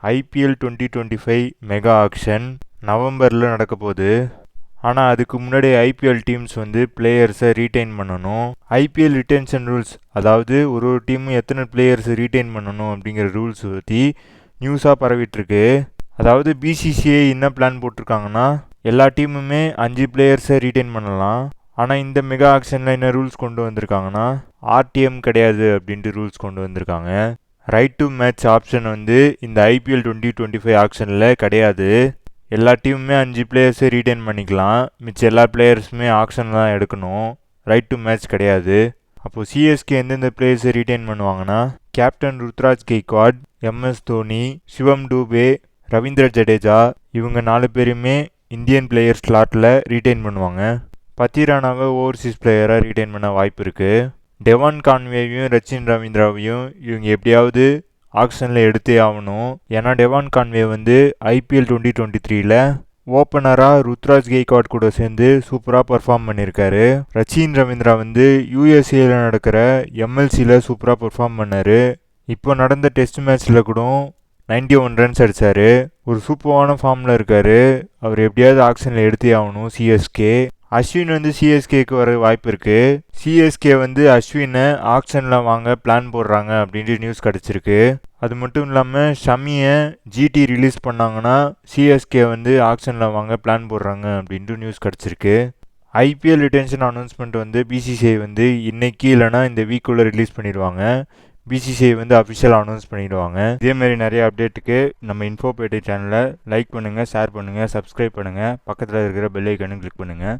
IPL 2025 mega action நவம்பரில் நடக்க போகுது. ஆனால் அதுக்கு முன்னாடி ஐபிஎல் டீம்ஸ் வந்து பிளேயர்ஸை ரீட்டைன் பண்ணணும். ஐபிஎல் ரிட்டென்ஷன் ரூல்ஸ், அதாவது ஒரு டீமும் எத்தனை பிளேயர்ஸை ரீட்டைன் பண்ணணும் அப்படிங்கிற ரூல்ஸ் பற்றி நியூஸாக பரவிட்டுருக்கு. அதாவது பிசிசிஐ என்ன பிளான் போட்டிருக்காங்கன்னா, எல்லா டீமுமே 5 பிளேயர்ஸை ரீட்டைன் பண்ணலாம். ஆனால் இந்த மெகா ஆக்ஷனில் என்ன ரூல்ஸ் கொண்டு வந்திருக்காங்கன்னா, ஆர்டிஎம் கிடையாது அப்படின்ட்டு ரூல்ஸ் கொண்டு வந்திருக்காங்க. ரைட் டு மேட்ச் ஆப்ஷன் வந்து இந்த ஐபிஎல் 2025 ஆக்ஷனில் கிடையாது. எல்லா டீமுமே 5 பிளேயர்ஸை ரீட்டைன் பண்ணிக்கலாம். மிச்ச எல்லா பிளேயர்ஸுமே ஆக்ஷன் தான் எடுக்கணும். ரைட் டு மேட்ச் கிடையாது. அப்போது சிஎஸ்கே எந்தெந்த பிளேயர்ஸை ரீட்டைன் பண்ணுவாங்கன்னா, கேப்டன் ருத்ராஜ் கெய்க்வாட், எம்எஸ் தோனி, சிவம் டூபே, ரவீந்திர ஜடேஜா, இவங்க 4 பேருமே இந்தியன் பிளேயர் ஸ்லாட்டில் ரீட்டைன் பண்ணுவாங்க. பத்திரானாவை ஓவர்சீஸ் பிளேயராக ரீட்டைன் பண்ண வாய்ப்பு இருக்குது. டெவான் கான்வேவையும் ரச்சின் ரவீந்திராவையும் இவங்க எப்படியாவது ஆக்ஷனில் எடுத்தே ஆகணும். ஏன்னா டெவான் கான்வே வந்து ஐபிஎல் 2023ல் ஓப்பனராக ருத்ராஜ் கெய்க்வாட் கூட சேர்ந்து சூப்பராக பர்ஃபார்ம் பண்ணியிருக்காரு. ரச்சின் ரவீந்திரா வந்து யூஎஸ்ஏல நடக்கிற எம்எல்சியில் சூப்பராக பர்ஃபார்ம் பண்ணார். இப்போ நடந்த டெஸ்ட் மேட்ச்சில் கூட 91 ரன்ஸ் அடித்தார். ஒரு சூப்பரான ஃபார்மில் இருக்கார். அவர் எப்படியாவது ஆக்ஷனில் எடுத்தே ஆகணும் சிஎஸ்கே. அஸ்வின் வந்து சிஎஸ்கேக்கு வர வாய்ப்பு இருக்குது. சிஎஸ்கே வந்து அஸ்வினை ஆக்ஷனில் வாங்க பிளான் போடுறாங்க அப்படின்ட்டு நியூஸ் கிடச்சிருக்கு. அது மட்டும் இல்லாமல் ஷமியை ஜிடி ரிலீஸ் பண்ணாங்கன்னா சிஎஸ்கே வந்து ஆக்ஷனில் வாங்க பிளான் போடுறாங்க அப்படின்ட்டு நியூஸ் கிடச்சிருக்கு. ஐபிஎல் ரிட்டென்ஷன் அனௌன்ஸ்மெண்ட் வந்து பிசிசிஐ வந்து இன்னைக்கு இல்லைனா இந்த வீக்குள்ளே ரிலீஸ் பண்ணிடுவாங்க. பிசிசிஐ வந்து அஃபிஷியலாக அனௌன்ஸ் பண்ணிடுவாங்க. இதேமாரி நிறைய அப்டேட்டுக்கு நம்ம இன்ஃபோபேட்டை சேனலை லைக் பண்ணுங்கள், ஷேர் பண்ணுங்கள், சப்ஸ்கிரைப் பண்ணுங்கள், பக்கத்தில் இருக்கிற பெல் ஐக்கானும் கிளிக் பண்ணுங்கள்.